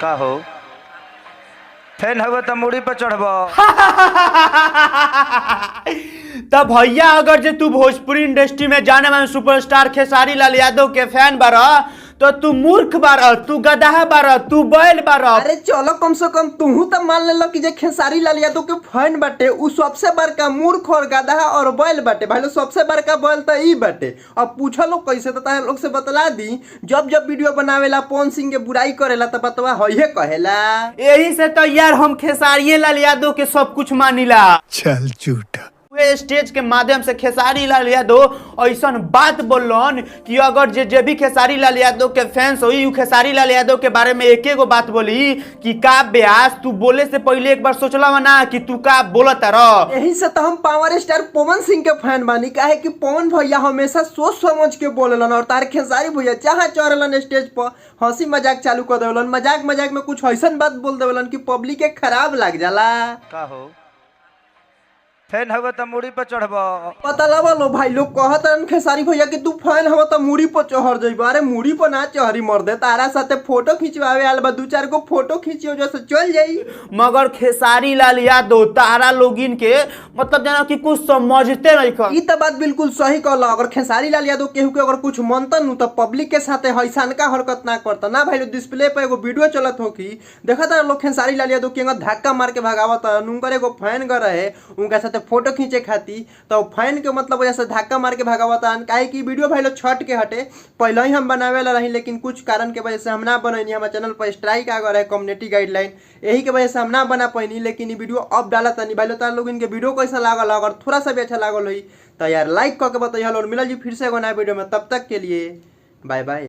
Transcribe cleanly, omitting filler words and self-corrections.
का हो फैन हवे तो मुड़ी पर चढ़ब। तब भैया अगर जे तू भोजपुरी इंडस्ट्री में जाने वाले सुपरस्टार खेसारी लाल यादव के फैन बारा तो तू मूर्ख बारा, तू गधा बारा, तू बैल बारा। अरे चलो कम से कम तू तो मान ले लो कि जे खेसारी लाल यादव के फैन बाटे उ सबसे बड़का मूर्ख और गधा और बैल बाटे। भाई लोग सबसे बड़का बैल तो ई बाटे। अब पूछो लोग कैसे, तो लोग से बतला दी। जब जब वीडियो बनावेला पवन सिंह के बुराई करेला तो बतवा हइये कहेला। यही से तो यार हम खेसारी लाल यादव के सब कुछ मानिला। चल झूठा। स्टेज के माध्यम से खेसारी लाल यादव ऐसा बात बोलन कि अगर जे भी खेसारी लाल यादव के फैंस होई खेसारी लाल यादव के बारे में एक एगो बात बोली कि का ब्यास तू बोले से पहले एक बार सोचला ना कि तू का बोलत रह। यही से तो हम पावर स्टार पवन सिंह के फैन बानी। काहे कि पवन भैया हमेशा सोच समझ के बोलेलन और तार खेसारी भैया जहाँ चढ़लन स्टेज पर हंसी मजाक चालू कर देवलन। मजाक मजाक में कुछ ऐसा बात बोल देवलन कि पब्लिक के खराब लग जाला। का हो फैन हवे तो मुड़ी पर चढ़ब। पता लगा लो भाई लोग कहतन खेसारी भैया कि तू फैन हो तो मुड़ी पर चढ़ जाइबा। अरे मुड़ी पर ना चढ़ी मर दे, तारा साथे फोटो खिंचवावे आल बा, 2-4 गो फोटो खींचियो जैसे चल जाई। मगर खेसारी लाल यादव तारा लोगिन के मतलब जाना कि कुछ समझते नहीं कर। ई तो बात बिल्कुल सही कहला। अगर खेसारी लाल यादव केहू के अगर कुछ मनतन तो पब्लिक के साथे हैसान का हरकत ना करता ना। भाई लोग डिस्प्ले पे एगो वीडियो चलत हो कि देखा था लोग खेसारी लाल यादव के धक्का मार के भगावत उनकर एगो फैन गए रहे उनका साथे फोटो खींचे खाती तो फैन के मतलब वजह से धक्का मार के भगावता। काहे कि वीडियो भाई लोग छठ के हटे पहले ही हम बनावे ला रही, लेकिन कुछ कारण के वजह से हम ना बनैनी। हमारे चैनल पर स्ट्राइक आ गया है कम्युनिटी गाइडलाइन, यही के वजह से हम ना बना पैनी। लेकिन ये वीडियो अब डाला तनी भाई लोग लोग इनके वीडियो कैसा लागल, अगर थोड़ा सा भी अच्छा लागल हो तो यार लाइक करके बताइए। और मिला जी फिर से एगो नया वीडियो में, तब तक के लिए बाय बाय।